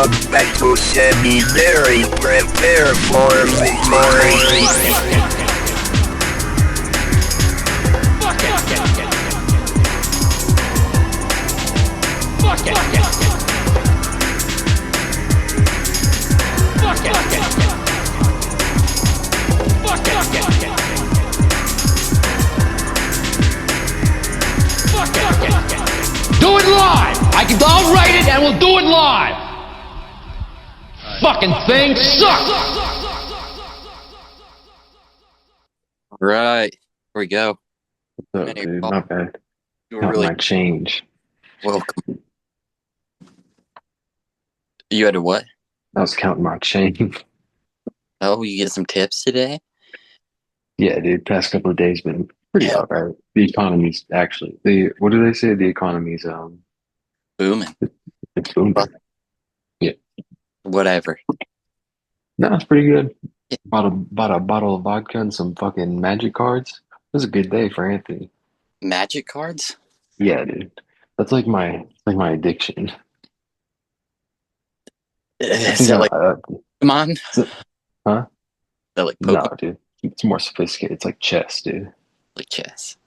to semi-dairy prepare for victory. Do it live! I'll write it and we'll do it live! Fucking thing sucks! Right. Here we go. What's up, dude? Not bad. You were Counting really my change. welcome. You had to what? I was counting my change. Oh, you get some tips today? Yeah, dude. Past couple of days been pretty alright. The economy's actually what do they say? The economy's Booming. it's booming. Yeah. Whatever. No, it's pretty good. Yeah. Bought a bottle of vodka and some fucking magic cards. It was a good day for Anthony. Magic cards? Yeah, dude. That's like my addiction. Is that like Pokemon? Huh? Is that like No, Pokemon? dude. It's more sophisticated. It's like chess, dude. Like chess.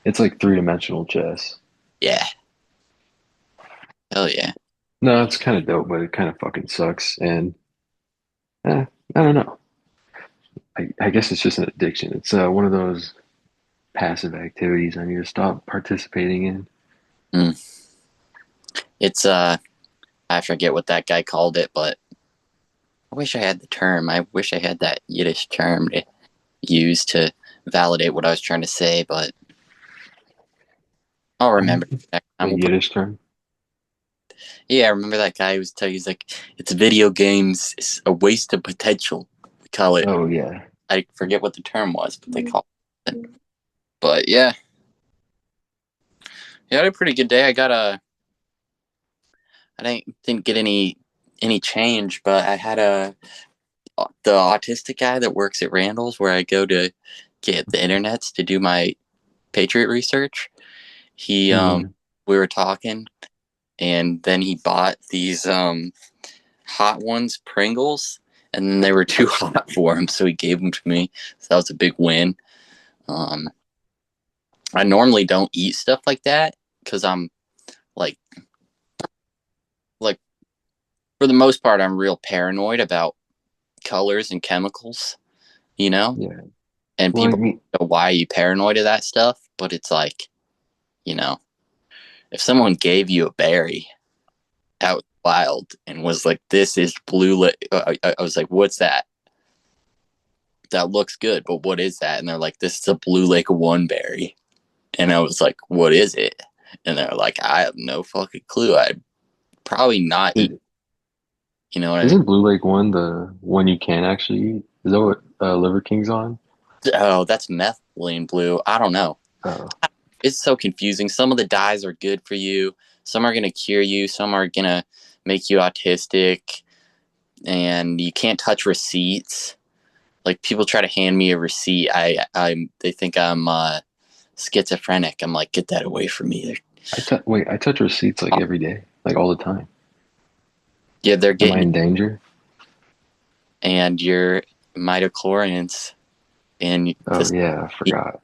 It's like three-dimensional chess. Yeah. Hell yeah. No, it's kind of dope, but it kind of fucking sucks. And I don't know. I guess it's just an addiction. It's one of those passive activities I need to stop participating in. It's I forget what that guy called it, but I wish I had the term. I wish I had that Yiddish term to use to validate what I was trying to say, but I'll remember. A Yiddish term? Yeah, I remember that guy who was telling he's like, it's video games, it's a waste of potential. We call it. Oh, yeah. I forget what the term was, but they call it. But yeah. Yeah, I had a pretty good day. I didn't get any change, but I had the autistic guy that works at Randall's where I go to get the internets to do my Patriot research. He we were talking, and then he bought these hot ones, Pringles, and then they were too hot for him, so he gave them to me. So that was a big win. I normally don't eat stuff like that because I'm like for the most part, I'm real paranoid about colors and chemicals, you know? Yeah. And Well, people know why are you paranoid of that stuff, but it's like, you know, if someone gave you a berry out wild and was like, this is blue, I was like, what's that? That looks good, but what is that? And they're like, this is a Blue Lake 1 berry. And I was like, what is it? And they're like, I have no fucking clue. I'd probably not eat. You know what I mean? Isn't Blue Lake 1 the one you can actually eat? Is that what Liver King's on? Oh, that's methylene blue. I don't know. Oh. It's so confusing. Some of the dyes are good for you. Some are going to cure you. Some are going to make you autistic. And you can't touch receipts. Like, people try to hand me a receipt. They think I'm schizophrenic. I'm like, get that away from me. I touch receipts like every day, like all the time. Yeah, they're Am I getting in danger? and your midichlorians and Oh yeah, I forgot.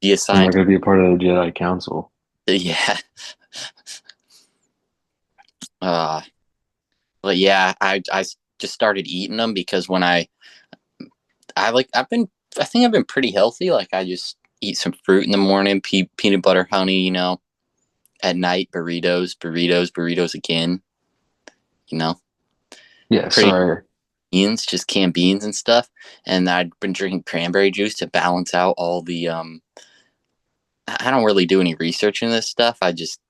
be I'm assigned. not gonna be a part of the Jedi Council. Yeah. But yeah, I just started eating them because when I think I've been pretty healthy. Like, I just eat some fruit in the morning, peanut butter, honey, you know. At night, burritos again. You know. Yeah, Pretty sorry. beans, just canned beans and stuff. And I'd been drinking cranberry juice to balance out all the I don't really do any research in this stuff. I just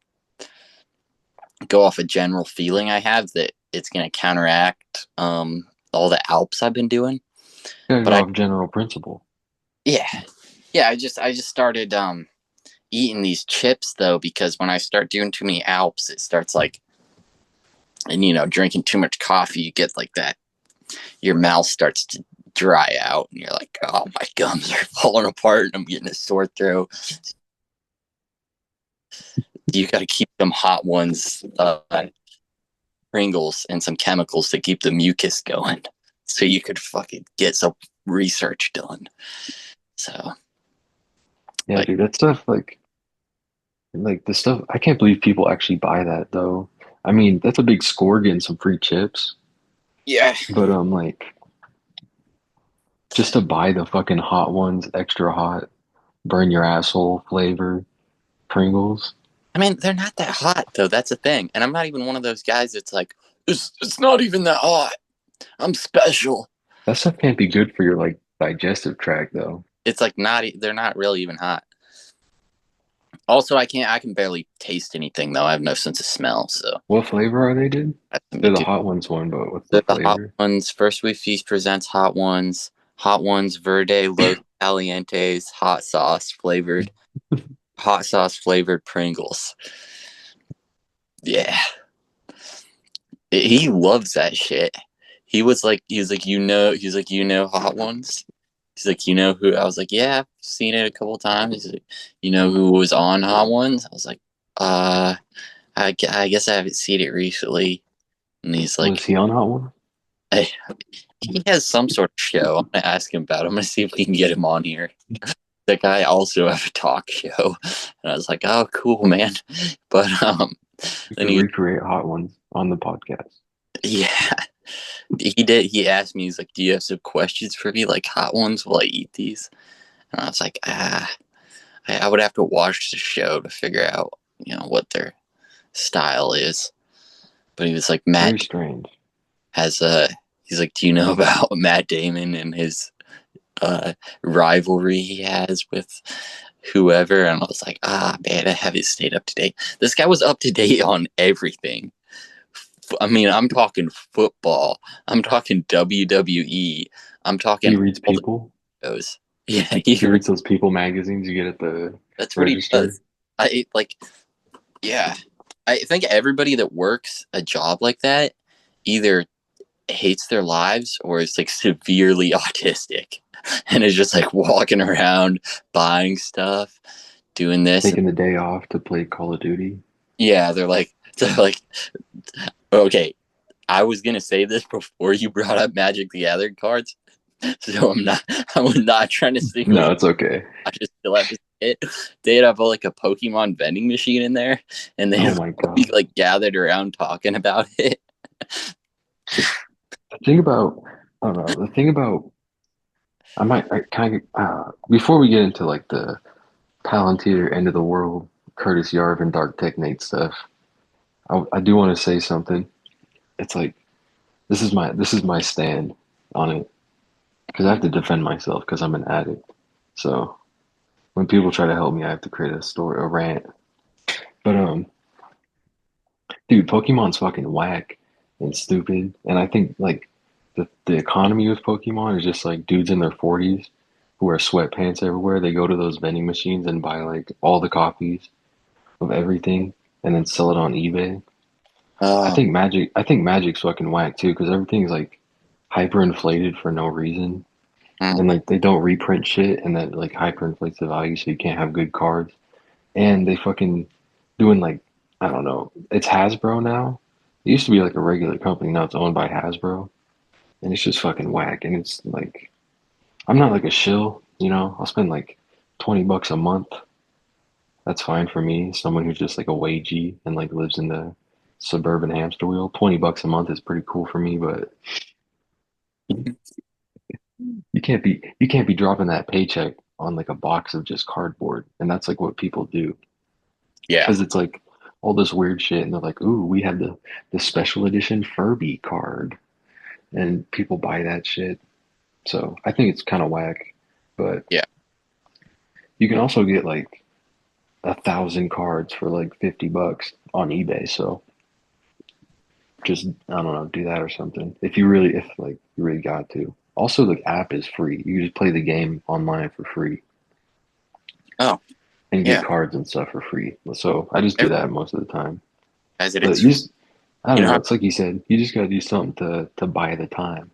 go off a general feeling I have that it's going to counteract all the Alps I've been doing. Gotta But go off general principle. Yeah. I just started eating these chips though, because when I start doing too many Alps, it starts like, and you know, drinking too much coffee, you get like that. Your mouth starts to dry out, and you're like, oh, my gums are falling apart, and I'm getting a sore throat. You got to keep them hot ones. Pringles and some chemicals to keep the mucus going, so you could fucking get some research done. So Yeah, like, dude, that stuff like the stuff. I can't believe people actually buy that though. I mean, that's a big score getting some free chips. yeah, But like just to buy the fucking hot ones, extra hot, burn your asshole flavor Pringles. I mean they're not that hot though. That's the thing, and I'm not even one of those guys that's like it's not even that hot. I'm special. That stuff can't be good for your like digestive tract though. It's like not. They're not really even hot. Also, I can't. I can barely taste anything though. I have no sense of smell, so What flavor are they, dude? that's gonna be They're the too. hot ones one, but what's the They're the hot flavor? ones. First Week Feast presents hot ones. Hot ones Verde Los Calientes hot sauce flavored Pringles. Yeah, he loves that shit. He was like, hot ones. He's like, you know who? I was like, yeah, I've seen it a couple times. He's like, you know who was on Hot Ones? I was like, I guess I haven't seen it recently. And he's Was like, he on hot one? hey, he has some sort of show. I'm gonna ask him about it. I'm gonna see if we can get him on here. The guy also have a talk show, and I was like, oh, cool, man. But You then could recreate hot ones on the podcast. yeah, he did. He asked me, he's like, do you have some questions for me, like hot ones? Will I eat these? And I was like, I would have to watch the show to figure out, what their style is. But he was like, Very Matt strange. has a. He's like, do you know about Matt Damon and his rivalry he has with whoever? And I was like, man, I haven't stayed up to date. This guy was up to date on everything. I mean, I'm talking football. I'm talking WWE. I'm talking He reads all the people. shows. Yeah, He reads those people magazines you get at the that's what he register. does. I like, yeah. I think everybody that works a job like that either hates their lives or is like severely autistic and is just like walking around buying stuff, doing this. Taking the day off to play Call of Duty. Yeah, they're like, okay, I was gonna say this before you brought up Magic the Gathering cards, so I'm not trying to single No, you. it's okay. I just still have to say it. They'd have like a Pokemon vending machine in there, and Oh they'd my be god. like gathered around talking about it. The thing about I don't know. The thing about I kind of before we get into like the Palantir end of the world, Curtis Yarvin Dark Technate stuff. I do want to say something. It's like this is my stand on it because I have to defend myself because I'm an addict. So when people try to help me, I have to create a rant. But dude, Pokemon's fucking whack and stupid. And I think like the economy with Pokemon is just like dudes in their 40s who wear sweatpants everywhere. They go to those vending machines and buy like all the copies of everything and then sell it on eBay. Oh, I think Magic's fucking whack too because everything's like hyperinflated for no reason. mm, And like they don't reprint shit and that like hyperinflates the value so you can't have good cards. And they fucking doing like I don't know. It's Hasbro now. It used to be like a regular company. Now it's owned by Hasbro, and it's just fucking whack. And it's like I'm not like a shill, you know. I'll spend like $20 a month. That's fine for me. Someone who's just like a wagey and like lives in the suburban hamster wheel. $20 a month is pretty cool for me, but you can't be dropping that paycheck on like a box of just cardboard, and that's like what people do. yeah, Because it's like all this weird shit, and they're like, "Ooh, we have the special edition Furby card," and people buy that shit. So I think it's kind of whack, but yeah. you can also get like 1,000 cards for like $50 on eBay. So just I don't know, do that or something if like you really got to. Also, the app is free. You can just play the game online for free Oh, and get yeah. cards and stuff for free. So I just do Every that most of the time. has it. But It's you just I you don't know. know. It's like you said, you just gotta do something to buy the time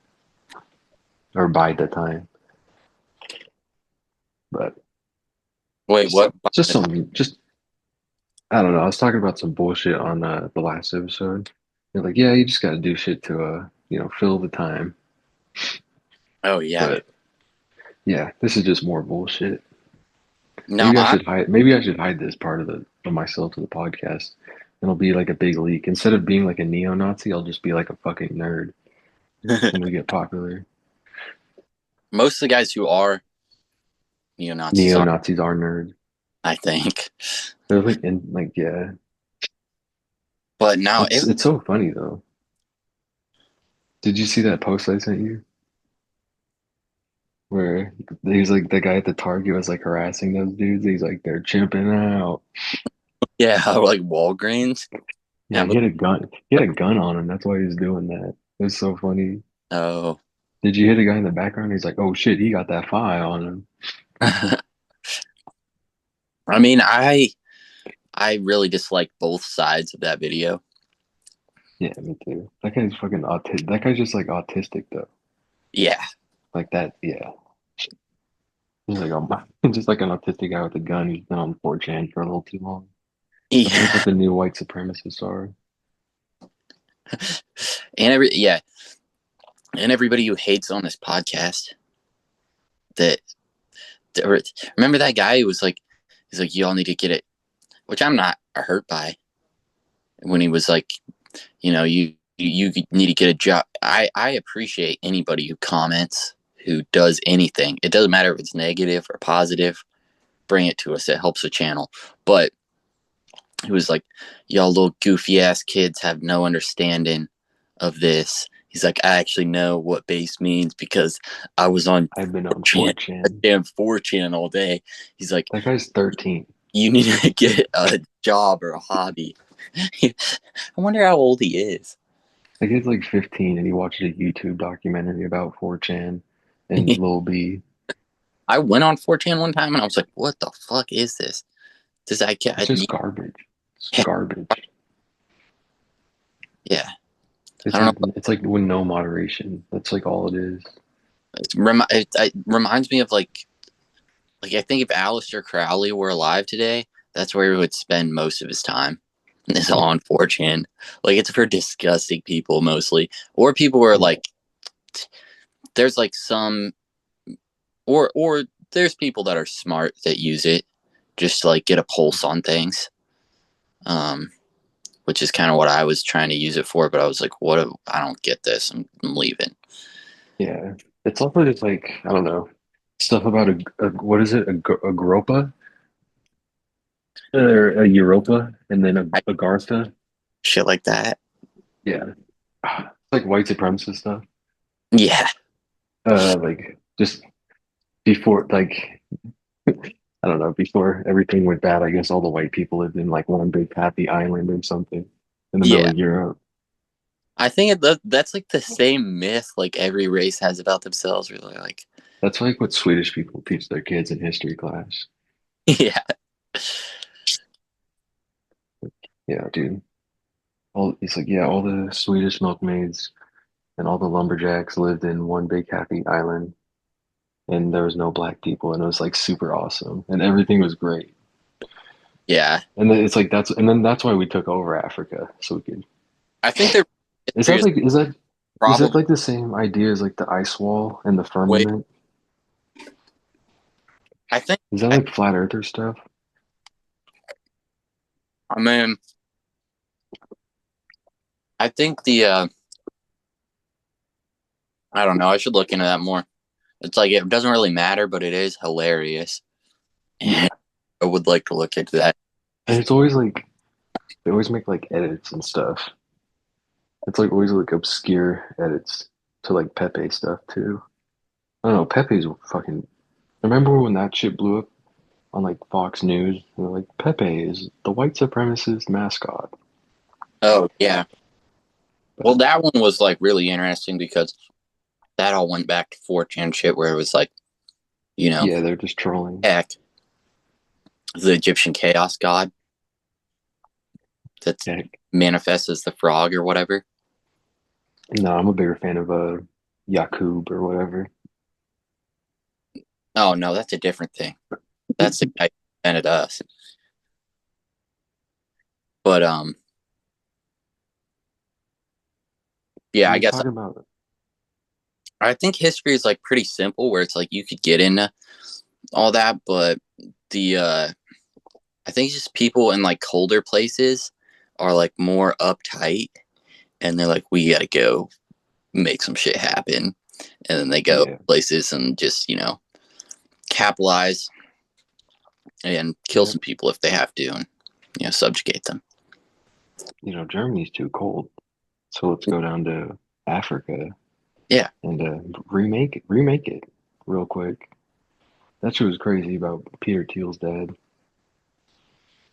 or bide the time. But Wait, just what? just some just I don't know. I was talking about some bullshit on the last episode, They're like, yeah, you just got to do shit to fill the time. Oh yeah. But yeah, this is just more bullshit. No, Maybe I should hide. Maybe I should hide this part of myself to the podcast. It'll be like a big leak. Instead of being like a neo-Nazi, I'll just be like a fucking nerd when we get popular. most of the guys who are neo-Nazis are, Neo-Nazis are nerds. I think. They're like yeah. But no, It's so funny though. Did you see that post I sent you? Where he's like the guy at the Target was like harassing those dudes. He's like, they're chimping out. yeah, like Walgreens. Yeah, And he had a gun. He had a gun on him. That's why he was doing that. It was so funny. oh, Did you hear the guy in the background? He's like, oh shit, he got that file on him. I mean, I really dislike both sides of that video. Yeah, me too. That guy's fucking autistic. That guy's just like autistic though. Yeah, Like that. Yeah. He's like just like an autistic guy with a gun who's been on 4chan for a little too long. That's like yeah, what the new white supremacists are. and everybody who hates on this podcast that remember that guy who was like, he's like, y'all need to get it, which I'm not hurt by. When he was like, you need to get a job. I appreciate anybody who comments, who does anything. It doesn't matter if it's negative or positive. Bring it to us. It helps the channel. But he was like, y'all little goofy ass kids have no understanding of this. He's like, I actually know what base means because I was on I've been on 4chan, 4chan. damn 4chan all day. He's like, That guy's 13. you need to get a job or a hobby. I wonder how old he is. Like he's like 15 and he watched a YouTube documentary about 4chan and Lil B. I went on 4chan one time and I was like, what the fuck is this? It's just garbage. It's garbage. Yeah. It's I don't like know. it's like with no moderation. That's like all it is. It reminds me of like I think if Aleister Crowley were alive today, that's where he would spend most of his time. Is on 4chan. Like it's for disgusting people mostly. Or people who are like there's like some or there's people that are smart that use it just to like get a pulse on things. Which is kind of what I was trying to use it for, but I was like, I don't get this. I'm leaving. Yeah. It's also just like, I don't know, stuff about what is it? A Gropa? Or a Europa and then a Gartha? Shit like that. Yeah. It's like white supremacist stuff. Yeah. Like just before, like, I don't know, before everything went bad, I guess all the white people lived in like one big happy island or something in the middle Yeah. of Europe. I think that's like the same myth like every race has about themselves. Really, like, That's like what Swedish people teach their kids in history class. yeah, Yeah, dude. It's like, yeah, all the Swedish milkmaids and all the lumberjacks lived in one big happy island, and there was no black people, and it was like super awesome, and everything was great. yeah. And then it's like and then that's why we took over Africa, so we could. I think their Is history that is like is that probably like the same idea as like the ice wall and the way. firmament? I think. Is that like flat earther stuff? I mean, I think I don't know. I should look into that more. It's like it doesn't really matter, but it is hilarious. Yeah. And I would like to look into that. And it's always like they always make like edits and stuff. It's like always like obscure edits to like Pepe stuff too. I don't know. Pepe's fucking. Remember when that shit blew up on like Fox News? They're like, Pepe is the white supremacist mascot. Oh yeah. Well, that one was like really interesting because that all went back to 4chan shit where it was like, Yeah, they're just trolling. heck, the Egyptian chaos god that Heck. manifests as the frog or whatever. No, I'm a bigger fan of Yakub or whatever. Oh no, that's a different thing. That's the guy who invented us. But Yeah, I You're guess talking about I think history is like pretty simple, where it's like you could get into all that, but the I think just people in like colder places are like more uptight, and they're like, we gotta go make some shit happen, and then they go yeah, places and just capitalize and kill yep. some people if they have to, and subjugate them. Germany's too cold, so let's go down to Africa Yeah. and remake it real quick. That's what was crazy about Peter Thiel's dad.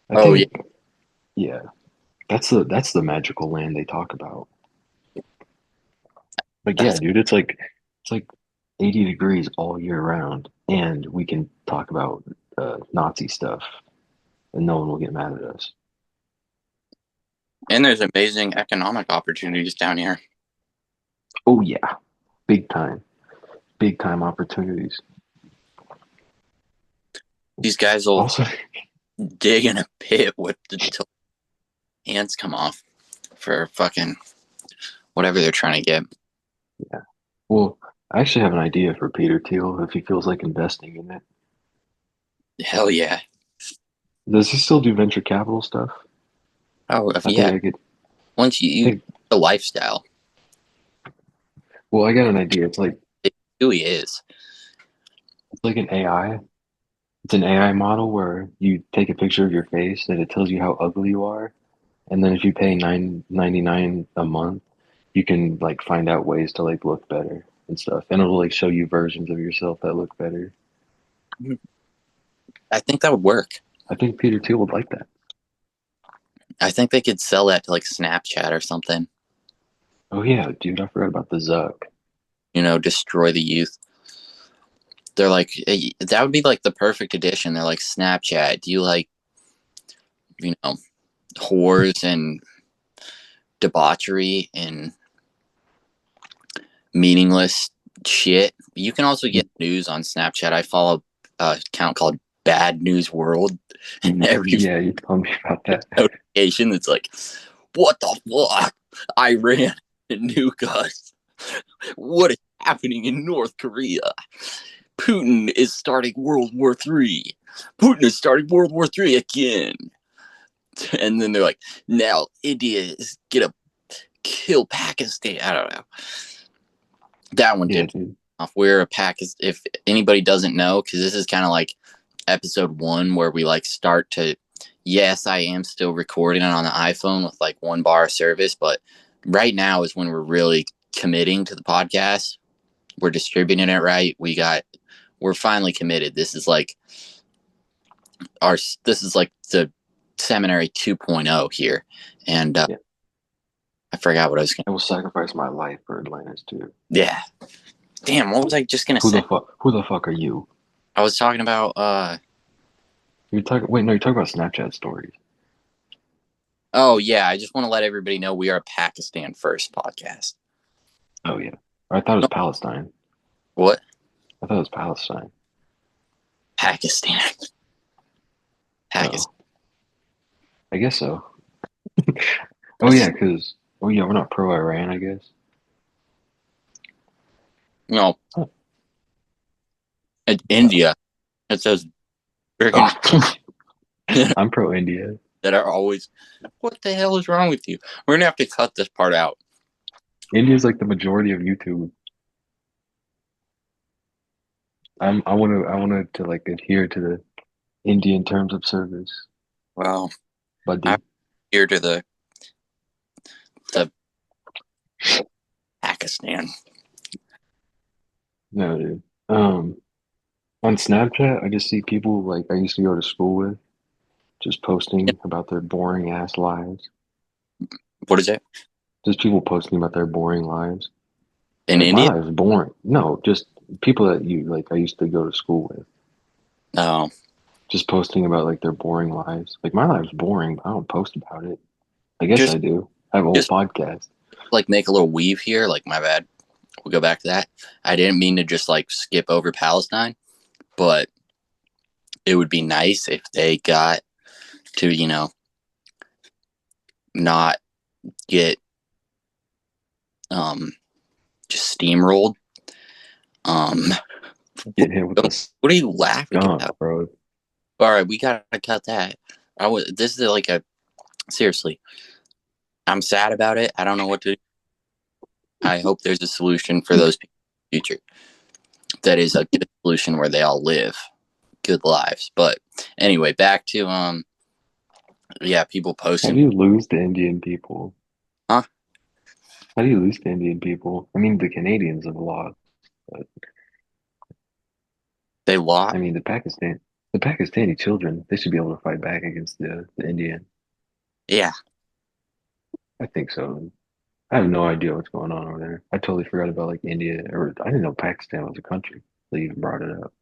I Oh yeah. think, yeah, that's the magical land they talk about. Like, yeah, That's dude, it's like 80 degrees all year round, and we can talk about Nazi stuff, and no one will get mad at us. and there's amazing economic opportunities down here. Oh yeah, big time, big time opportunities. These guys will Also, dig in a pit with till hands come off for fucking whatever they're trying to get. yeah. Well, I actually have an idea for Peter Thiel if he feels like investing in it. Hell yeah. Does he still do venture capital stuff? Oh, if I think yeah. I could. Once I you think. the lifestyle, Well, I got an idea. it really is. It's like an AI. It's an AI model where you take a picture of your face and it tells you how ugly you are, and then if you pay 9.99 a month, you can like find out ways to like look better and stuff, and it'll like show you versions of yourself that look better. I think that would work. I think Peter Thiel would like that. I think they could sell that to like Snapchat or something. Oh yeah, dude, I forgot about the Zuck. Destroy the youth. They're like, that would be like the perfect addition. They're like, Snapchat, do you like, whores and debauchery and meaningless shit? You can also get news on Snapchat. I follow a account called Bad News World, and every Yeah, you told me about that. notification that's like, what the fuck? Iran and nuke us. What is happening in North Korea? Putin is starting World War III. Putin is starting World War III again. And then they're like, now India is gonna kill Pakistan. I don't know. That one Yeah, did dude. off. We're a Pakistan. If anybody doesn't know, because this is kind of like episode 1 where we like start to. Yes, I am still recording it on the iPhone with like 1 bar of service, but right now is when we're really committing to the podcast. We're distributing it right. We're finally committed. This is like the seminary 2.0 here, and Yeah, I forgot what I was gonna. I will sacrifice my life for Atlantis too. Yeah, damn. What was I just gonna Who say? the fuck? Who the fuck are you? I was talking about. You're talking. Wait, no, you're talking about Snapchat stories. Oh yeah, I just want to let everybody know we are a Pakistan first podcast. Oh yeah, I thought it was Palestine. What? I thought it was Palestine. Pakistan. Pakistan. Oh, I guess so. Oh That's yeah, just because we're not pro Iran, I guess. no. Oh, oh. India. It says freaking Oh. I'm pro India. that are always. What the hell is wrong with you? We're gonna have to cut this part out. India's like the majority of YouTube. I wanted to like adhere to the Indian terms of service, Well, I'm buddy. here to the Pakistan. No, dude. On Snapchat, I just see people like I used to go to school with just posting about their boring ass lives. What is it Just people posting about their boring lives. in Like my India? life is boring. No, just people that you like I used to go to school with. No, Just posting about like their boring lives. Like my life's boring, but I don't post about it. I guess just I do. I have a whole just podcast. like make a little weave here. Like my bad. We'll go back to that. I didn't mean to just like skip over Palestine, but it would be nice if they got to not get just steamrolled. Getting hit with the What are you laughing skunk, about? bro. All right, we gotta cut that. This is like a seriously. I'm sad about it. I don't know what to do. I hope there's a solution for those people in the future. That is a good solution where they all live good lives. But anyway, back to people How posting. do you lose to Indian people? Huh? How do you lose to Indian people? I mean, the Canadians have lost, but They lost. I mean, the Pakistani children, they should be able to fight back against the Indian. Yeah. I think so. I have no idea what's going on over there. I totally forgot about like India, or I didn't know Pakistan was a country. They even brought it up.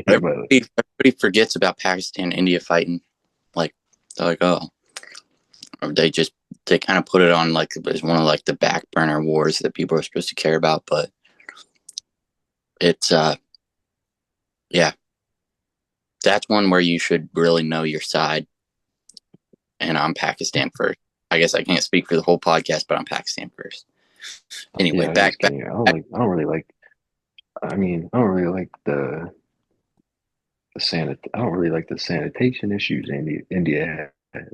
Yeah, but Everybody forgets about Pakistan and India fighting. Like they're like, oh, or they kind of put it on like as one of like the back burner wars that people are supposed to care about, but it's yeah, that's one where you should really know your side. And I'm Pakistan first. I guess I can't speak for the whole podcast, but I'm Pakistan first. Anyway, yeah, I back just can't. I don't really like. I mean, I don't really like I don't really like the sanitation issues India has.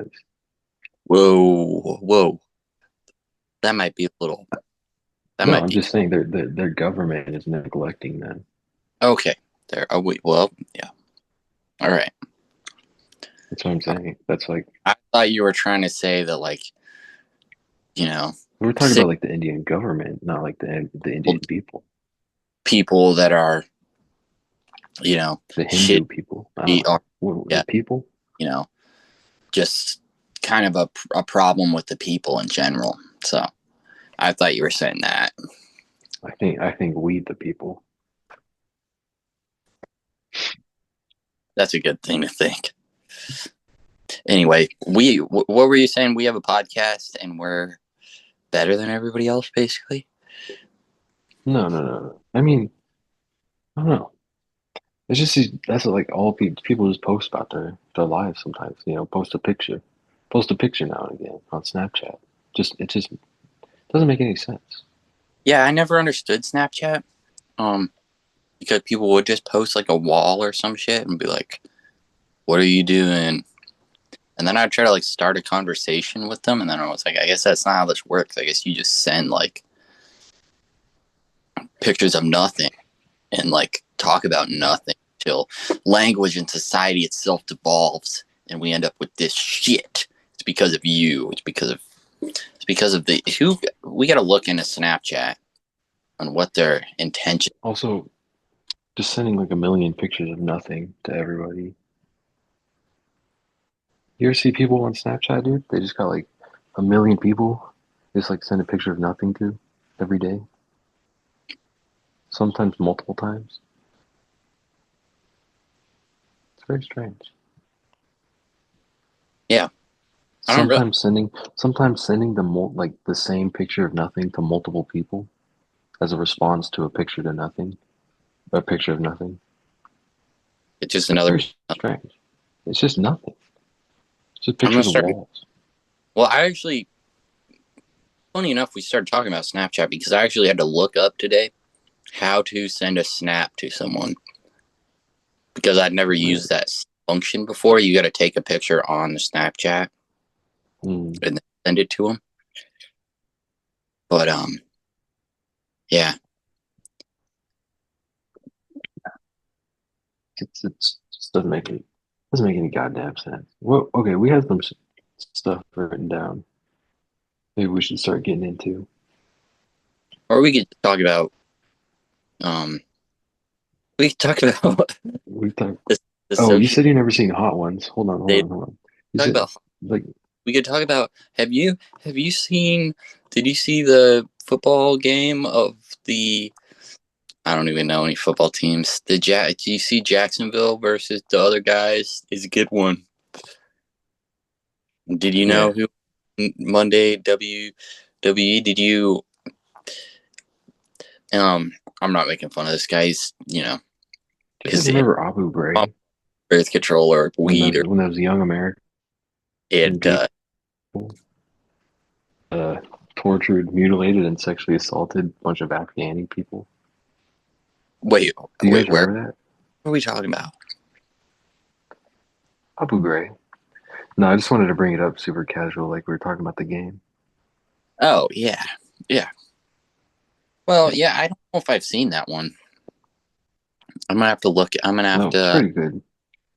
whoa, that might be a little. That No, might I'm be just saying their government is neglecting them. okay. There. Oh wait. Well, yeah. All right. That's what I'm saying. That's like I thought you were trying to say that, like, you know, we're talking sick about like the Indian government, not like the Indian people, people that are, the shit Hindu people. I don't are, know. What, yeah, the people? just kind of a problem with the people in general. So I thought you were saying that. I think we the people. That's a good thing to think. Anyway, what were you saying? We have a podcast and we're better than everybody else, basically. No. I mean, I don't know. It's just that's what, like all people just post about their lives sometimes. Post a picture now and again on Snapchat. It just doesn't make any sense. Yeah, I never understood Snapchat. Because people would just post like a wall or some shit and be like, "What are you doing?" And then I'd try to like start a conversation with them, and then I was like, I guess that's not how this works. I guess you just send like pictures of nothing and like talk about nothing till language and society itself devolves, and we end up with this shit. It's because of you. It's because of the who we got to look into Snapchat on what their intention. Also, just sending like a million pictures of nothing to everybody. You ever see people on Snapchat, dude? They just got like a million people just like send a picture of nothing to every day. Sometimes multiple times. It's very strange. Yeah, I don't really. Sometimes sending like the same picture of nothing to multiple people as a response to a picture of nothing. It's just It's another. very strange. It's just nothing. It's just I'm gonna pictures of start. walls. Well, I actually, funny enough, we started talking about Snapchat because I actually had to look up today how to send a snap to someone because I'd never Really. used that function before. You got to take a picture on the Snapchat Mm. and then send it to them. But yeah, It's just doesn't make any goddamn sense. Well, okay, we have some stuff written down. Maybe we should start getting into. or we could talk about um, we could talk about We talk. the, the Oh, you social. said you never seen Hot Ones. Hold on, hold They on, hold on. You talk said about. like We could talk about. Have you seen? Did you see the football game of the? I don't even know any football teams. Do you see Jacksonville versus the other guys? Is a good one. Did you yeah. know who Monday WWE? Did you? I'm not making fun of this guy. He's Do you guys his remember Abu Ghraib birth control or when weed or those young American it. people? tortured, mutilated, and sexually assaulted a bunch of Afghani people. Wait, Do you guys where remember that? are we talking about? Abu Ghraib. No, I just wanted to bring it up super casual, like we were talking about the game. Oh, yeah. Yeah. Well, yeah, I don't know if I've seen that one. I'm gonna have No, it's to pretty good.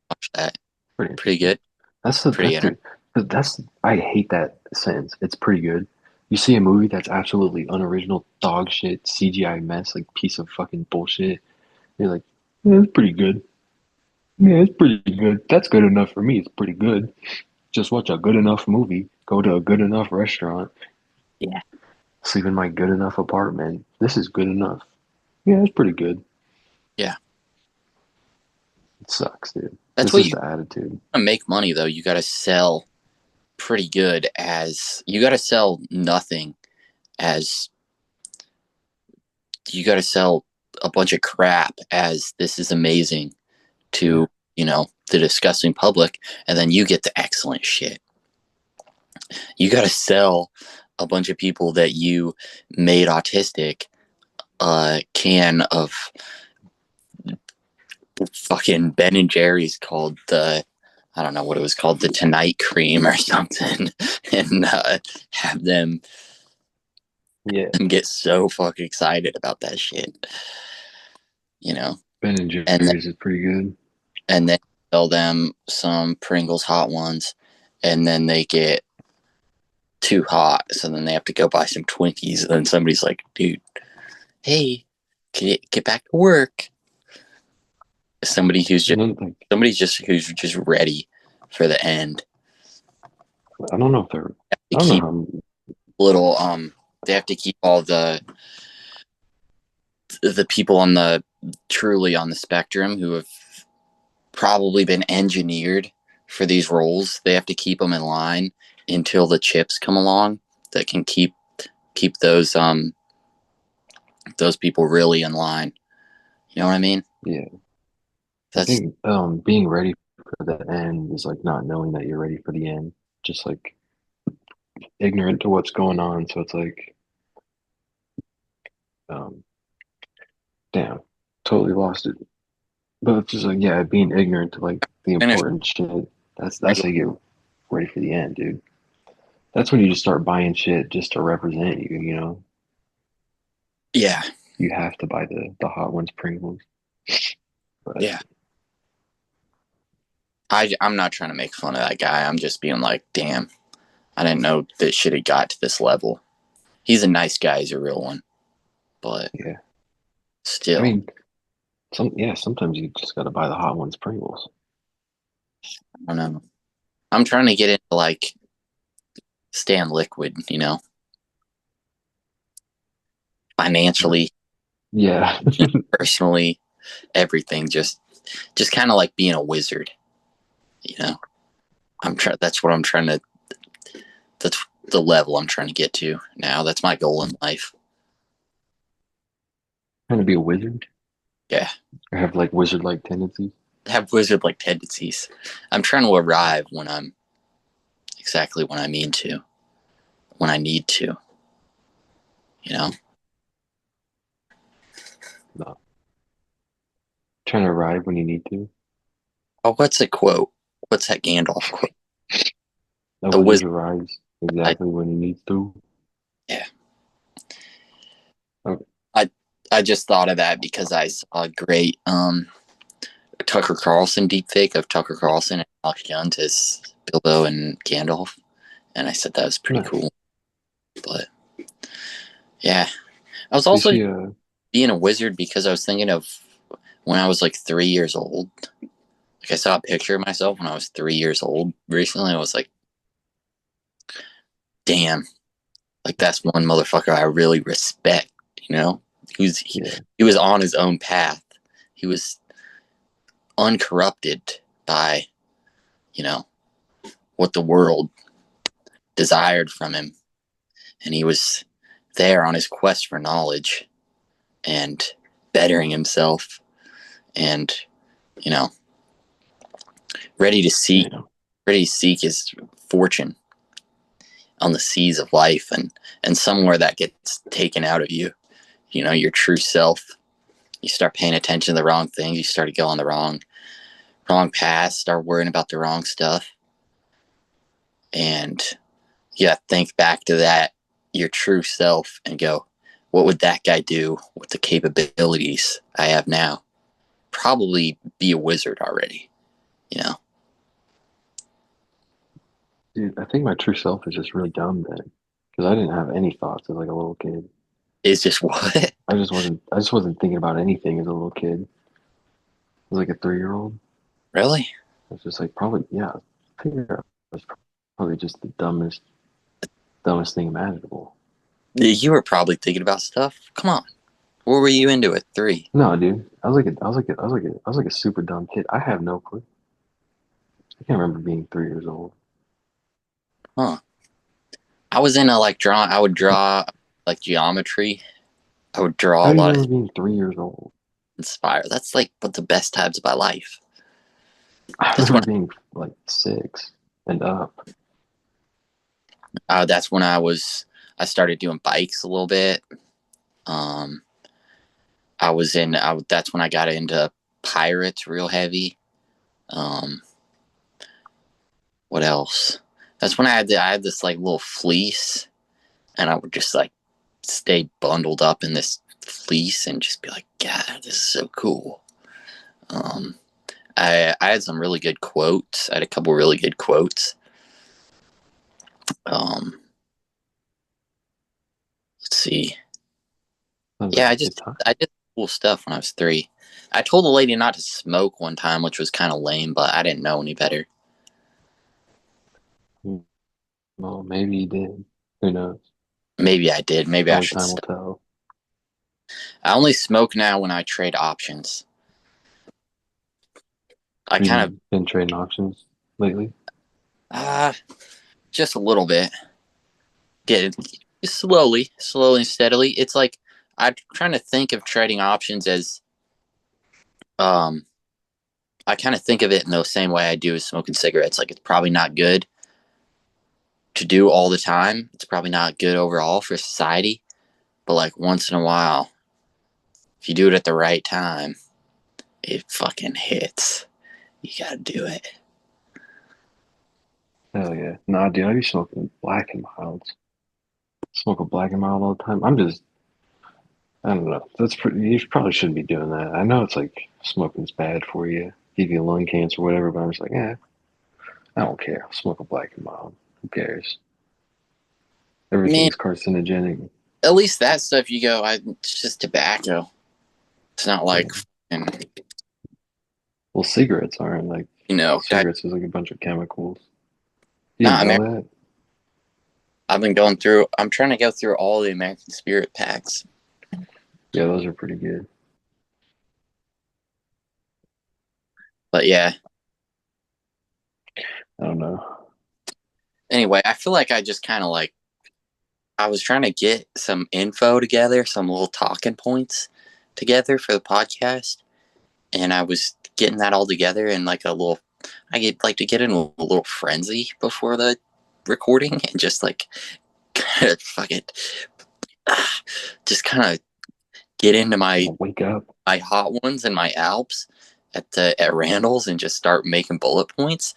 watch that. Pretty Pretty interesting. good. That's the Pretty that's inter- the that's I hate that sentence. It's pretty good. You see a movie that's absolutely unoriginal, dog shit, CGI mess, like piece of fucking bullshit. You're like, yeah, it's pretty good. Yeah, it's pretty good. That's good enough for me. It's pretty good. Just watch a good enough movie. Go to a good enough restaurant. Yeah. Sleep in my good enough apartment. This is good enough. Yeah, it's pretty good. Yeah. It sucks, dude. That's This what is you the attitude. want to make money though. You got to sell pretty good as you got to sell nothing as you got to sell a bunch of crap as this is amazing to, the disgusting public, and then you get the excellent shit. You got to sell a bunch of people that you made autistic a can of fucking Ben and Jerry's called I don't know what it was called, the Tonight Cream or something, and have them Yeah. get so fucking excited about that shit, you know, Ben and and Jerry's is pretty good. then sell them some Pringles hot ones, and then they get too hot, so then they have to go buy some Twinkies, and then somebody's like, "Dude, hey, get back to work." Somebody who's just No, like, who's just ready for the end. I don't know if they're. They I don't know keep how. little they have to keep all the people on the truly on the spectrum who have probably been engineered for these roles. They have to keep them in line until the chips come along that can keep those people really in line. You know what I mean? Yeah, I That's think being ready for the end is like not knowing that you're ready for the end. Just like ignorant to what's going on. So it's like, um, damn, totally lost it. But it's just like, yeah, being ignorant to like the finished. important shit. That's how you get ready for the end, dude. That's when you just start buying shit just to represent you. You know, Yeah, you have to buy the hot ones Pringles. But yeah. I'm not trying to make fun of that guy. I'm just being like, damn, I didn't know that shit had got to this level. He's a nice guy. He's a real one, but yeah, I still, mean, sometimes you just got to buy the hot ones Pringles. I don't know. I'm trying to get into like stand liquid, financially, Yeah, personally, everything. Just kind of like being a wizard, you know. That's what I'm trying to. That's the level I'm trying to get to now. That's my goal in life. trying to be a wizard Yeah, or have like wizard-like tendencies. have wizard like tendencies. I'm trying to arrive when I'm exactly when I mean to, when I need to, you know. No, trying to arrive when you need to. Oh, what's the quote? What's that Gandalf quote? A The wizard wizard. arrives I, exactly when he needs to. yeah. Okay. I I just thought of that because I saw a great Tucker Carlson deepfake of Tucker Carlson and Alex Jones as Bilbo and Gandalf, and I said that was pretty Nice. cool. But yeah, I was Do you also see being a wizard because I was thinking of when I was like 3 years old. Like I saw a picture of myself when I was 3 years old recently. I was like, damn, like that's one motherfucker I really respect. You know, he was he, yeah, he was on his own path. He was uncorrupted by you know what the world desired from him, and he was there on his quest for knowledge and bettering himself, and you know, ready to seek damn. ready to seek his fortune. on the seas of life, and somewhere that gets taken out of you, your true self. You start paying attention to the wrong things. You start to go on the wrong path, start worrying about the wrong stuff. And think back to that, your true self, and go, what would that guy do with the capabilities I have now? Probably be a wizard already, Dude, I think my true self is just really dumb then, because I didn't have any thoughts as like a little kid. It's just what? I just wasn't thinking about anything as a little kid. I was like a 3-year-old. Really? I was just like, probably, yeah. I think I was probably just the dumbest thing imaginable. You were probably thinking about stuff. Come on. What were you into at 3? No, dude, I was like a super dumb kid. I have no clue. I can't remember being 3 years old. Huh. I was into like drawing. I would draw like geometry. I would draw How a do you lot of remember being 3 years old? inspire. That's like one of the best times of my life. I That's when remember being like 6 and up. that's when I started doing bikes a little bit. Um, that's when I got into pirates real heavy. Um, what else? That's when I had this like little fleece, and I would just like stay bundled up in this fleece and just be like, God, this is so cool. I had some really good quotes. I had a couple really good quotes. Let's see. Sounds Yeah, like I a good just time. I did cool stuff when I was 3. I told the lady not to smoke one time, which was kind of lame, but I didn't know any better. Well, maybe you did. Who knows? Maybe I did. Maybe I Only should time will stop. tell. I only smoke now when I trade options. I Have kind of you been trading options lately? uh just a little bit. Did slowly and steadily. It's like I'm trying to think of trading options as um I kind of think of it in the same way I do with smoking cigarettes. Like, it's probably not good to do all the time. It's probably not good overall for society. But like once in a while, if you do it at the right time, it fucking hits. You gotta do it. Hell yeah. Nah, dude, I be smoking black and milds. Smoke a black and mild all the time. I don't know. You probably shouldn't be doing that. I know it's like smoking's bad for you, give you lung cancer or whatever, but I'm just like, I don't care. I'll smoke a black and mild. Who cares? Man, Everything's carcinogenic. at least that stuff you go, it's just tobacco. It's not like, Yeah. fucking, Well, cigarettes aren't like cigarettes is like a bunch of chemicals. You nah, didn't know that? I'm trying to go through all the American Spirit packs. Yeah, those are pretty good. But yeah. I don't know. Anyway, I feel like I just kind of like, I was trying to get some info together, some little talking points together for the podcast. And I was getting that all together in like I get like to get in a little frenzy before the recording and just like kind of fucking just kind of get into my Wake up. hot ones and my Alps at Randall's and just start making bullet points.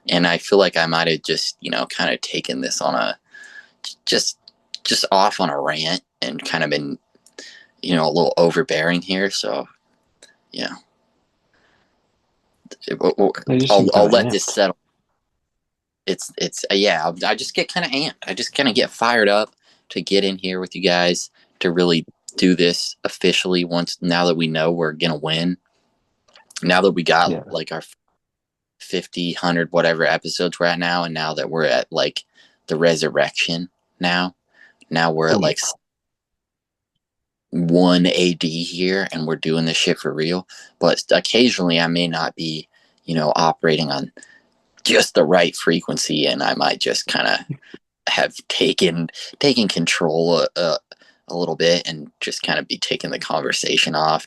And I feel like I might have just kind of taken this on a just off on a rant and kind of been a little overbearing here. So yeah, I'll let this settle. It's yeah, I just get kind of amped. I just kind of get fired up to get in here with you guys to really do this officially now that we know we're gonna win. Now that we got like our 50, 100, whatever episodes we're at now, and now that we're at like the resurrection now we're at like 1 AD here and we're doing this shit for real. But occasionally I may not be, operating on just the right frequency, and I might just kind of have taken control a little bit and just kind of be taking the conversation off,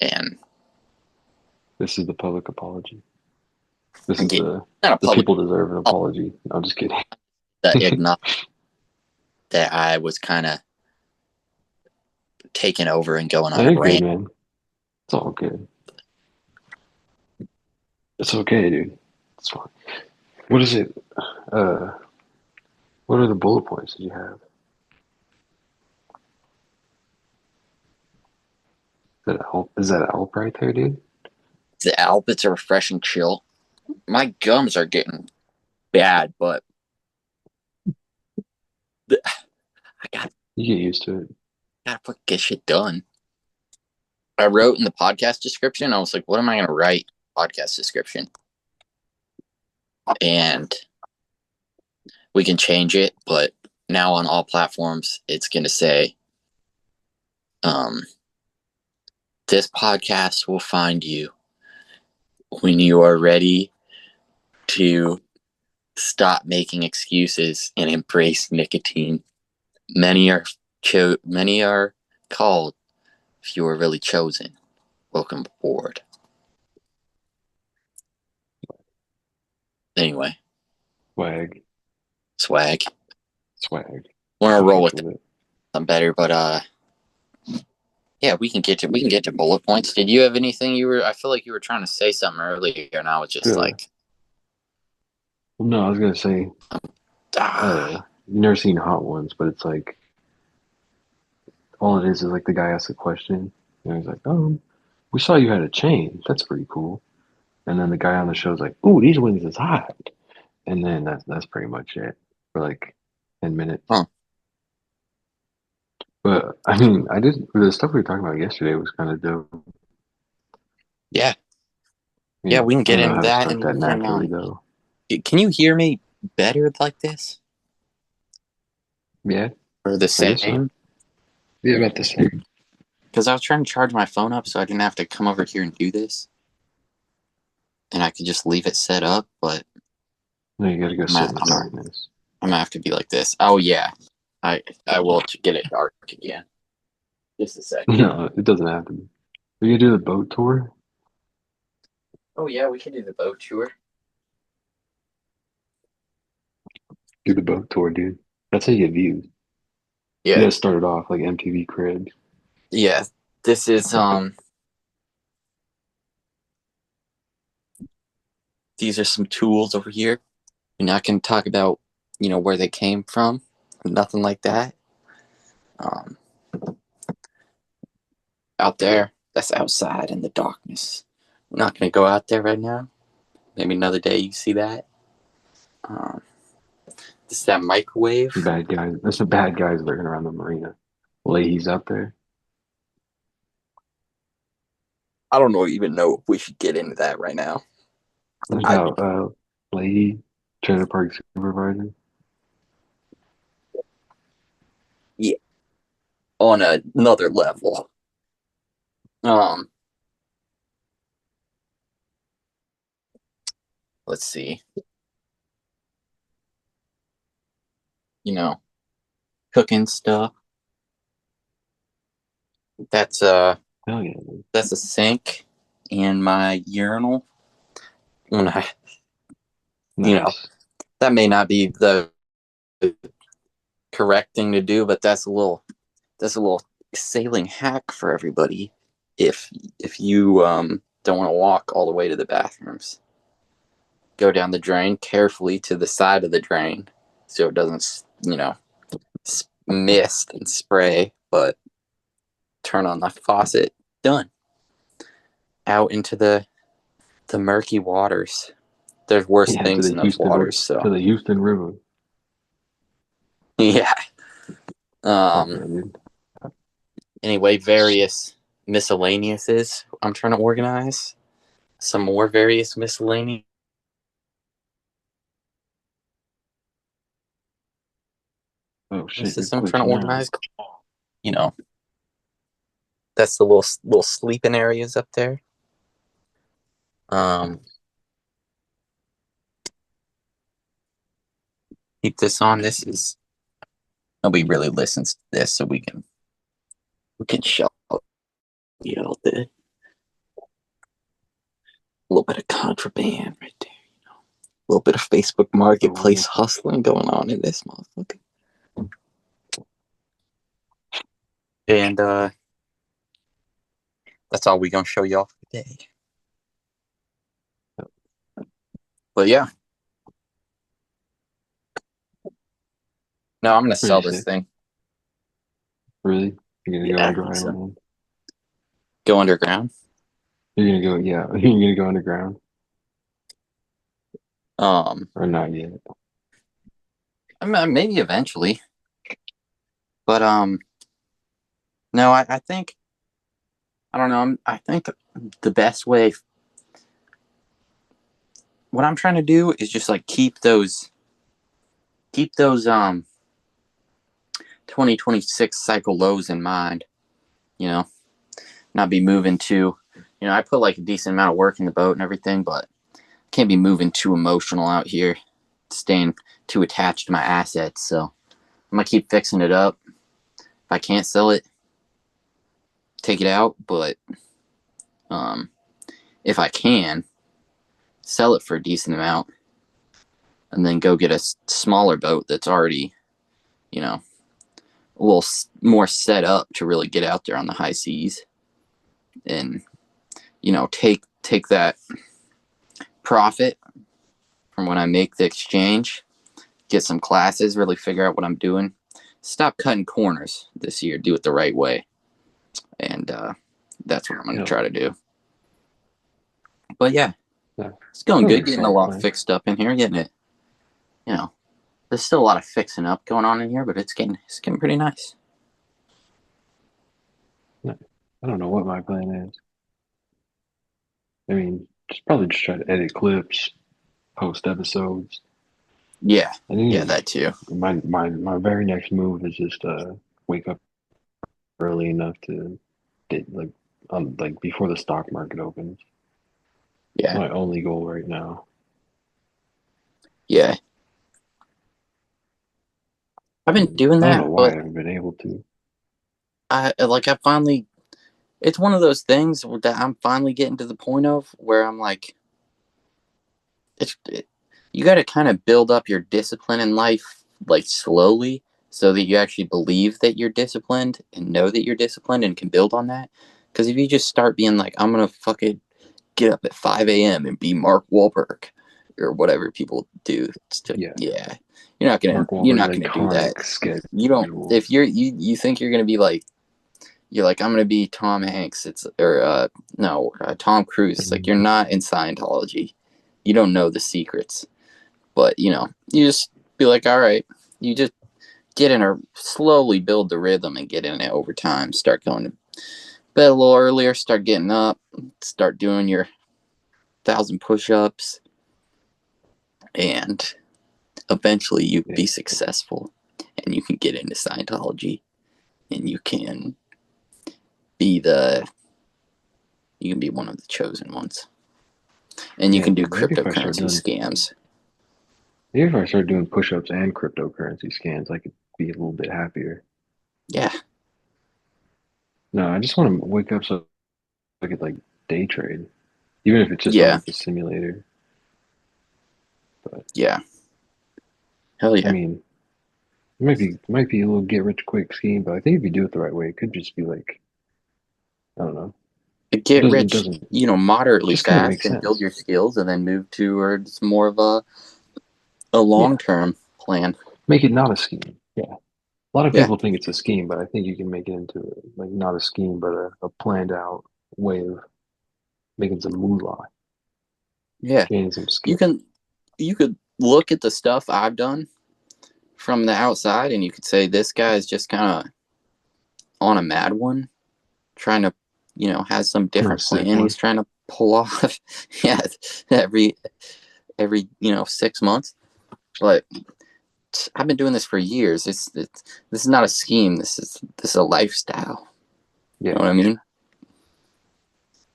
and this is the public apology. This is not a the public people deserve an apology. No, I'm just kidding. that acknowledged that I was kind of taking over and going on a You're good, rant. man. It's all good. It's okay, dude. It's fine. What is it? What are the bullet points that you have? Is that Alp right there, dude? The Alp, it's a refreshing chill. My gums are getting bad, but I You get used to it. gotta get shit done. I wrote in the podcast description, I was like, what am I gonna write podcast description? And we can change it, but now on all platforms, it's gonna say, this podcast will find you when you are ready to stop making excuses and embrace nicotine. Many are called. If you are really chosen, welcome aboard. Anyway, swag. Swag. Want to roll with it. I'm better, but yeah, we can get to bullet points. Did you have anything I feel like you were trying to say something earlier, and I was just like, no, I was gonna say, you've never seen Hot Ones, but it's like all it is like the guy asks a question, and he's like, we saw you had a chain. That's pretty cool. And then the guy on the show is like, ooh, these wings is hot. And then that's pretty much it for like 10 minutes. Huh. But I mean, the stuff we were talking about yesterday was kind of dope. Yeah. Yeah, we can get into that. Start that naturally, though. Can you hear me better like this? Yeah. Or the same? So. Yeah, about the same. Because I was trying to charge my phone up so I didn't have to come over here and do this. And I could just leave it set up, but no, you gotta go sit in the darkness. I'm gonna have to be like this. Oh yeah, I will get it dark again. Just a second. No, it doesn't have to be. Are you gonna do the boat tour? Oh yeah, we can do the boat tour. Do the boat tour, dude. That's how you get views. Yeah. You gotta start it off like MTV Cribs. Yeah. This is these are some tools over here. We're not gonna talk about, where they came from. Nothing like that. Out there, that's outside in the darkness. We're not gonna go out there right now. Maybe another day you see that. This is that microwave. Bad guys. There's some bad guys lurking around the marina. Ladies out there. I don't even know if we should get into that right now. About lady trailer park supervisor. Yeah. On another level. Let's see. Cooking stuff. That's Hell yeah, that's a sink and my urinal. When nice. that may not be the correct thing to do, but that's a little sailing hack for everybody. If you don't want to walk all the way to the bathrooms, go down the drain carefully to the side of the drain so it doesn't mist and spray, but turn on the faucet. Done. Out into the murky waters. There's worse things in those waters. So to the Houston River. Yeah. Dude. Anyway, various miscellaneouses I'm trying to organize. Some more various miscellaneous. Oh shit! I'm trying to organize. That's the little sleeping areas up there. Keep this on. This is nobody really listens to this, so we can show the little bit of contraband right there. little bit of Facebook Marketplace hustling going on in this motherfucker. And that's all we're gonna show y'all for today. But yeah. No, I'm gonna sell this thing. Really? You're gonna go underground? Go underground? You're gonna go, yeah. You're gonna go underground? Or not yet? I mean, maybe eventually. But no, I think I don't know. I think the best way. What I'm trying to do is just like keep those 2026 cycle lows in mind. You know, not be moving too. You know, I put like a decent amount of work in the boat and everything, but can't be moving too emotional out here, staying too attached to my assets. So I'm gonna keep fixing it up. If I can't sell it, take it out. But if I can, sell it for a decent amount, and then go get a smaller boat that's already, you know, a little more set up to really get out there on the high seas, and you know, take that profit from when I make the exchange, get some classes, really figure out what I'm doing, stop cutting corners this year, do it the right way, and that's what I'm going to try to do. But yeah, it's going good, getting a lot fixed up in here, getting it, you know, there's still a lot of fixing up going on in here, but it's getting pretty nice. I don't know what my plan is. I mean, probably just try to edit clips, post episodes. Yeah, that too. My very next move is just wake up early enough to like before the stock market opens. Yeah, it's my only goal right now. Yeah, I've been doing that. I don't know why I haven't been able to. I finally. It's one of those things that I'm finally getting to the point of where I'm like, you got to kind of build up your discipline in life like slowly, so that you actually believe that you're disciplined and know that you're disciplined and can build on that. Because if you just start being like, I'm gonna fucking get up at 5 a.m. and be Mark Wahlberg or whatever people do, you're not gonna do that. Schedule. You don't. If you think you're gonna be like, you're like, I'm gonna be Tom Hanks. Tom Cruise. It's like, you're not in Scientology. You don't know the secrets. But you just be like, all right, you just get in or slowly build the rhythm and get in it over time. Start going to bed a little earlier. Start getting up. Start doing your 1,000 push-ups, and eventually you be successful, and you can get into Scientology, and you can be one of the chosen ones, and you can do cryptocurrency scams. Maybe if I start doing push-ups and cryptocurrency scams, I could be a little bit happier. Yeah. No, I just want to wake up so I could like day trade, even if it's just on like the simulator. But yeah, hell yeah. I mean, it might be a little get rich quick scheme, but I think if you do it the right way, it could just be like, I don't know. Get rich, moderately fast and build your skills, and then move towards more of a long-term plan. Make it not a scheme. Yeah. A lot of people think it's a scheme, but I think you can make it into like not a scheme, but a planned out way of making some moolah. Yeah. Gaining some skill. You could look at the stuff I've done from the outside, and you could say this guy is just kind of on a mad one, trying to, has some different plan he's trying to pull off. every 6 months. But I've been doing this for years. This is not a scheme. This is a lifestyle. Yeah. You know what I mean?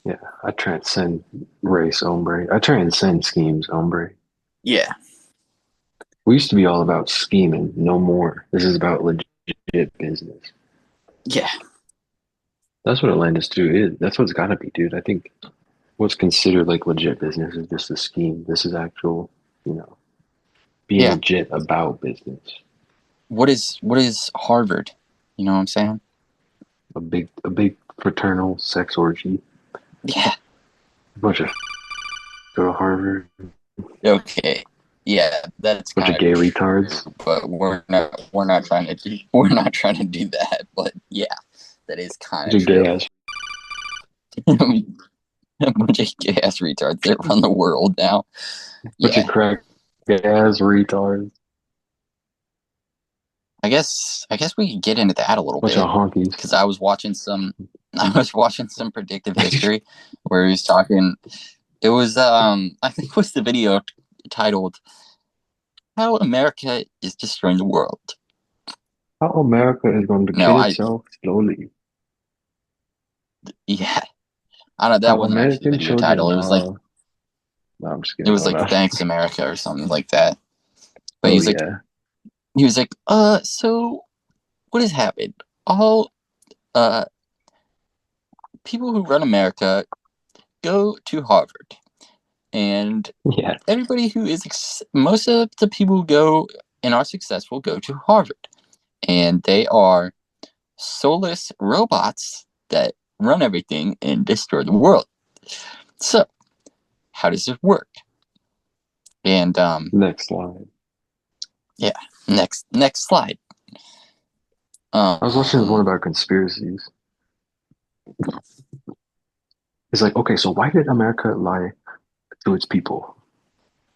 Yeah, I transcend race, hombre. I transcend schemes, hombre. Yeah. We used to be all about scheming. No more. This is about legit business. Yeah. That's what Atlantis 2 is. That's what it's got to be, dude. I think what's considered like legit business is just a scheme. This is actual you know, being Yeah. legit about business. What is Harvard? You know what I'm saying? A big fraternal sex orgy. Yeah. A bunch of go to Harvard. Okay. Yeah, that's Bunch kind of of gay true, retards. but we're not trying to do that. But yeah, that is kind Bunch of of gay true. ass. A bunch of gay ass retards that run the world now. Bunch of Yeah, crack ass retards. I guess we could get into that a little Bunch of bit honkies. because I was watching some predictive history where he was talking. It was I think it was the video titled "How America is Destroying the World." How America is going to No, kill I itself slowly. yeah, I don't. That How wasn't actually the American video title. children are. No, I'm just It kidding. I was don't like know. "Thanks America" or something like that. But Oh yeah. he was like, so what has happened? All uh people who run America go to Harvard, and Yeah. everybody who is most of the people who go and are successful go to Harvard, and they are soulless robots that run everything and destroy the world. So, how does it work? And Next slide. yeah, next slide. I was watching this one Um, about conspiracies. It's like, okay, so why did America lie to its people?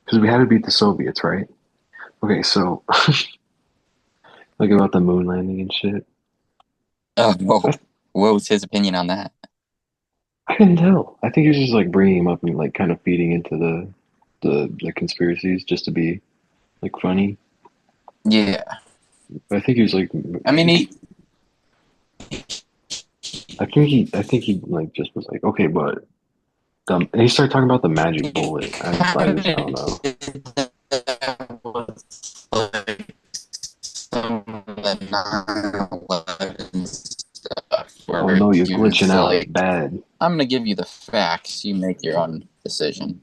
Because we had to beat the Soviets, right? Okay, so like about the moon landing and shit. oh, I, what was his opinion on that? I couldn't tell. I think he was just like bringing him up and like kind of feeding into the conspiracies just to be like funny. Yeah, But I think he was like, I mean, I think he like just was like, okay, but and he started talking about the magic he bullet. I don't kind know. of did that with like some of the 9/11 stuff, Oh where no, you're he glitching was out like, bad. "I'm gonna give you the facts. You make your own decision."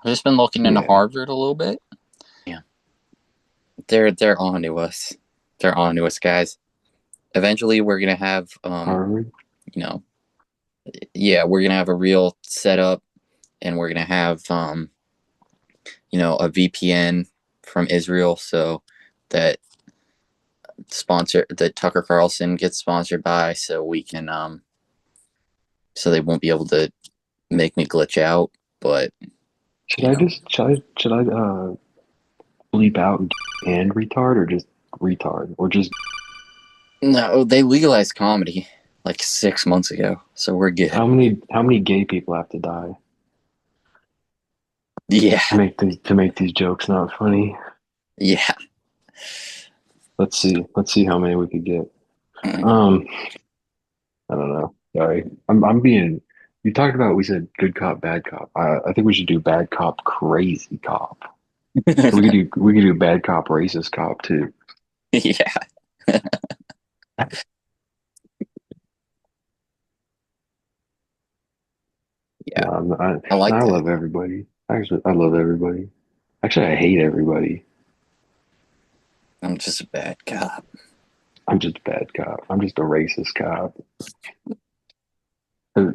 I've just been looking into Yeah, Harvard a little bit. Yeah, they're on to us. They're on to us, guys. Eventually, we're gonna have Harvard. you know, yeah, we're gonna have a real setup, and we're gonna have a VPN from Israel, so that Tucker Carlson gets sponsored by, so we can so they won't be able to make me glitch out. But Should you I know, just should I bleep out and retard or just retard or just no, they legalized comedy like 6 months ago, so we're good. how many gay people have to die Yeah, to make these jokes not funny? yeah. Let's see how many we could get. Um, I don't know. Sorry, I'm being. You talked about we said good cop, bad cop. I think we should do bad cop, crazy cop. We could do bad cop, racist cop too. Yeah, yeah. No, I, I no, like I that. love everybody. Actually, I love everybody. Actually, I hate everybody. I'm just a bad cop. I'm just a bad cop. I'm just a racist cop. Uh,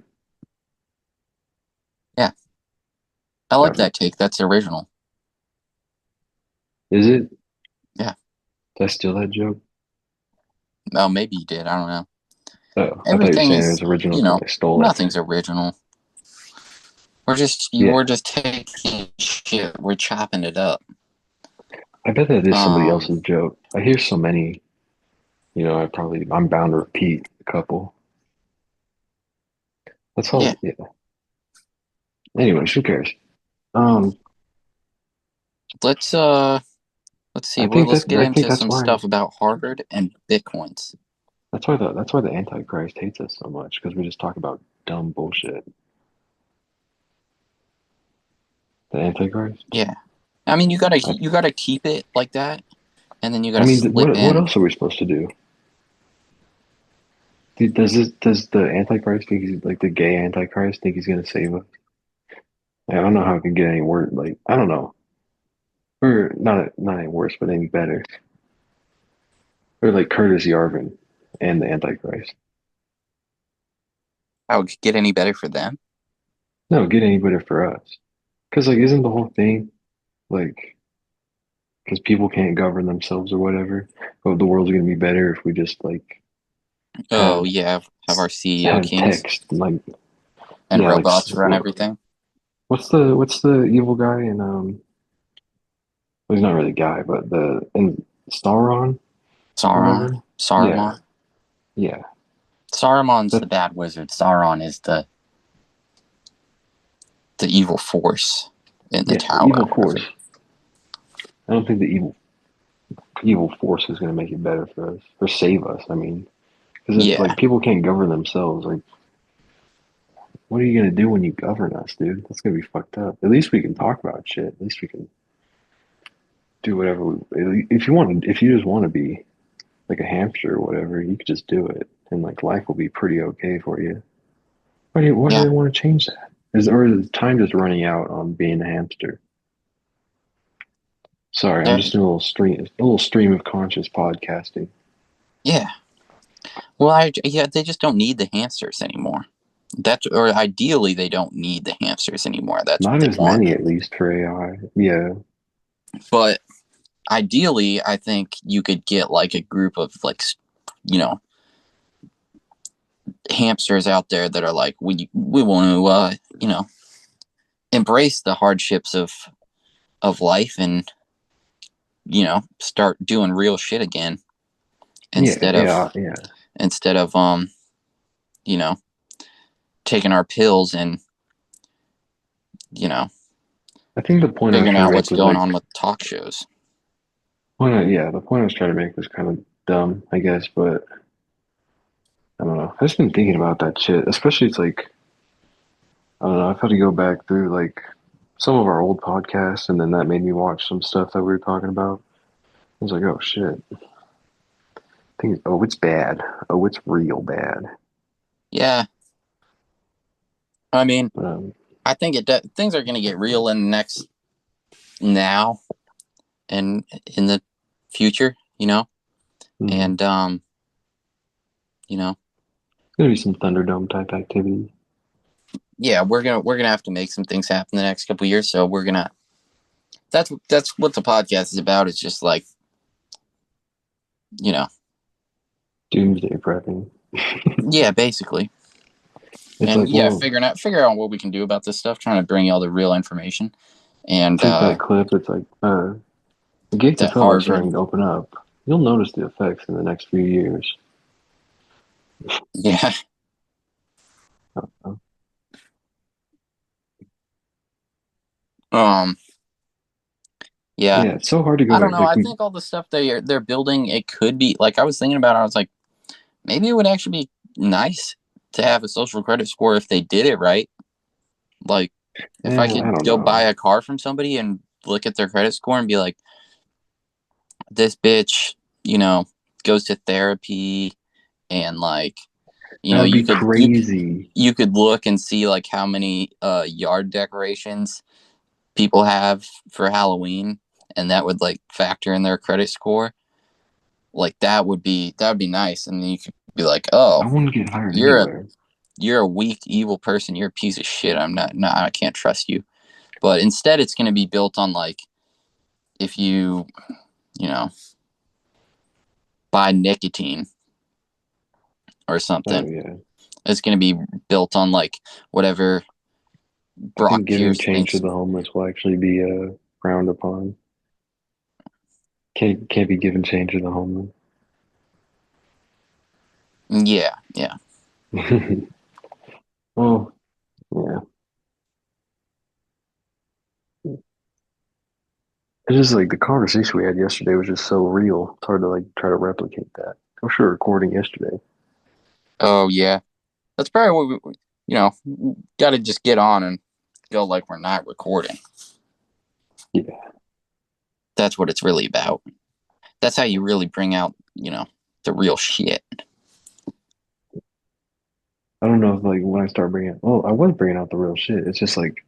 Yeah, I like Never. that take. That's original. Is it? Yeah. Did I steal that joke? Well, maybe you did. I don't know. Oh, I thought you were Everything saying it is, was original because I stole it. nothing's original. Yeah, We're just taking shit. We're chopping it up. I bet that is somebody Um, else's joke. I hear so many. I'm bound to repeat a couple. That's yeah. all. Yeah. Anyways, who cares? Um, Let's uh, let's see. I Well, think let's that get I think into that's some why stuff about Harvard and bitcoins. that's why the Antichrist hates us so much because we just talk about dumb bullshit. The Antichrist. Yeah. I mean, I, you gotta keep it like that, and then you I gotta mean, slip what in. else are we supposed to do? Does the Antichrist think he's like the gay Antichrist think he's gonna save us? I don't know how it can get any worse. Like I don't know. or not any worse, but any better. Or like Curtis Yarvin and the Antichrist. How would it get any better for them? No, get any better for us. Because like, isn't the whole thing like because people can't govern themselves or whatever? Oh, the world's gonna be better if we just like Oh have yeah, have our CEO have kings text like and yeah like robots run everything. what's the evil guy in well, he's not really a guy but the in Sauron or Sauron, whatever. Yeah, Saruman. yeah. Saruman's the That bad wizard. Sauron is the evil force in the yeah, the tower evil or whatever. force. I don't think the evil force is gonna make it better for us or save us. I mean, because if Yeah, like people can't govern themselves, like what are you gonna do when you govern us, dude? That's gonna be fucked up. At least we can talk about shit. At least we can do whatever we. If you want, if you just want to be like a hamster or whatever, you could just do it, and like life will be pretty okay for you. Why do yeah. they want to change that? Is time just running out on being a hamster? Sorry, I'm They're, just doing a little stream of conscious podcasting. yeah. Well, yeah, they just don't need the hamsters anymore. That's or ideally they don't need the hamsters anymore. That's what Not they as want. many, at least for AI. Yeah, But ideally, I think you could get like a group of like, you know, hamsters out there that are like, we want to, embrace the hardships of life and start doing real shit again yeah, instead of yeah, yeah. instead of you know taking our pills and you know I think the point I was figuring trying to out make what's was going like, on with talk shows. yeah, the point I was trying to make was kind of dumb, I guess, but I don't know. I've just been thinking about that shit, especially it's like, I don't know, I've had to go back through like some of our old podcasts, and then that made me watch some stuff that we were talking about. I was like, oh shit. Oh, it's bad. Oh, it's real bad. Yeah, I mean, Um, I think things are going to get real in the next now and in the future, mhm. and you know, Gonna be some Thunderdome type activity. yeah, we're gonna have to make some things happen the next couple of years. So we're gonna that's what the podcast is about. It's just like you know, Doomsday prepping. yeah, basically, It's and like, yeah, well, figure out what we can do about this stuff. Trying to bring you all the real information, and it's like that clip. It's like, the gates of that hell are Harvard, starting to open up. You'll notice the effects in the next few years. yeah, Uh, um, yeah. Yeah, it's so hard to go I don't back. know. Like I we, think all the stuff they're building, it could be like I was thinking about. I was like, maybe it would actually be nice to have a social credit score if they did it right. Like if I I could don't go buy know. a car from somebody and look at their credit score and be like, this bitch, goes to therapy and like, That'd you be could you crazy. you could look and see like how many yard decorations people have for Halloween and that would like factor in their credit score. Like that would be nice. And then you could be like, I "Oh, wouldn't get hired you're a anywhere. you're a weak, evil person. You're a piece of shit. I'm not no, I can't trust you." But instead it's going to be built on like if you know, buy nicotine or Oh something. yeah. It's going to be built on like whatever I Brock think giving Pierce change to thinks. the homeless will actually be frowned upon. Can't be given change to the homeless. Yeah, yeah. Well, yeah. It's just like the conversation we had yesterday was just so real. It's hard to like try to replicate that. I was sure recording yesterday. Oh, yeah. That's probably what got to just get on and go like we're not recording. Yeah. That's what it's really about. That's how you really bring out, the real shit. I don't know if like when I start bringing, well, I was bringing out the real shit. It's just like,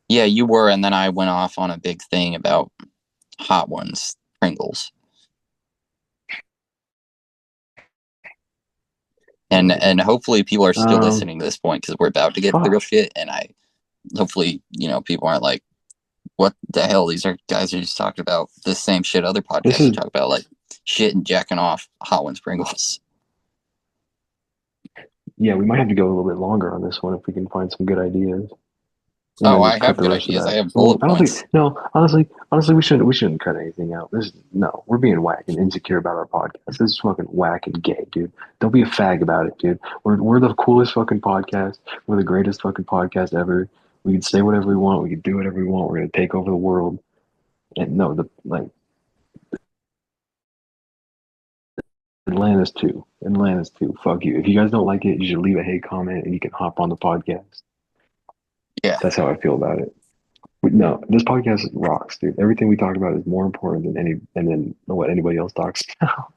Yeah, you were, and then I went off on a big thing about Hot Ones Pringles. And hopefully people are still listening to this point because we're about to get to the real shit. And hopefully, people aren't like, what the hell? These guys are just talking about the same shit other podcasts talk about, like shit and jacking off Hot Ones Pringles. Yeah, we might have to go a little bit longer on this one if we can find some good ideas. I have good ideas. I have bullet points. Honestly, we shouldn't cut anything out. We're being whack and insecure about our podcast. This is fucking whack and gay, dude. Don't be a fag about it, dude. We're the coolest fucking podcast. We're the greatest fucking podcast ever. We can say whatever we want. We can do whatever we want. We're gonna take over the world. And no, Atlantis too. Fuck you. If you guys don't like it, you should leave a hate comment and you can hop on the podcast. Yeah, that's how I feel about it. No, this podcast rocks, dude. Everything we talk about is more important than what anybody else talks about.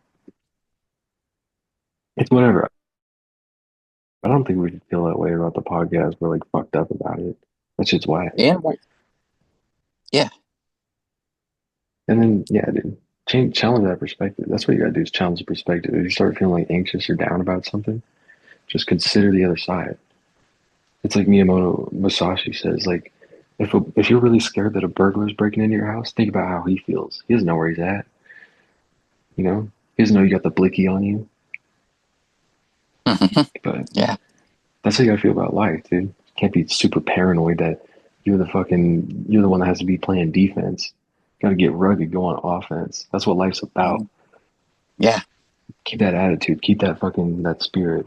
It's whatever. I don't think we should feel that way about the podcast. We're like fucked up about it. That shit's whack. And yeah. And then dude, challenge that perspective. That's what you gotta do is challenge the perspective. If you start feeling like anxious or down about something, just consider the other side. It's like Miyamoto Musashi says, like, if you're really scared that a burglar's breaking into your house, think about how he feels. He doesn't know where he's at. He doesn't know you got the blicky on you. But yeah, that's how you gotta feel about life, dude. You can't be super paranoid that you're the one that has to be playing defense. You gotta get rugged, go on offense. That's what life's about. Yeah. Keep that attitude. Keep that spirit.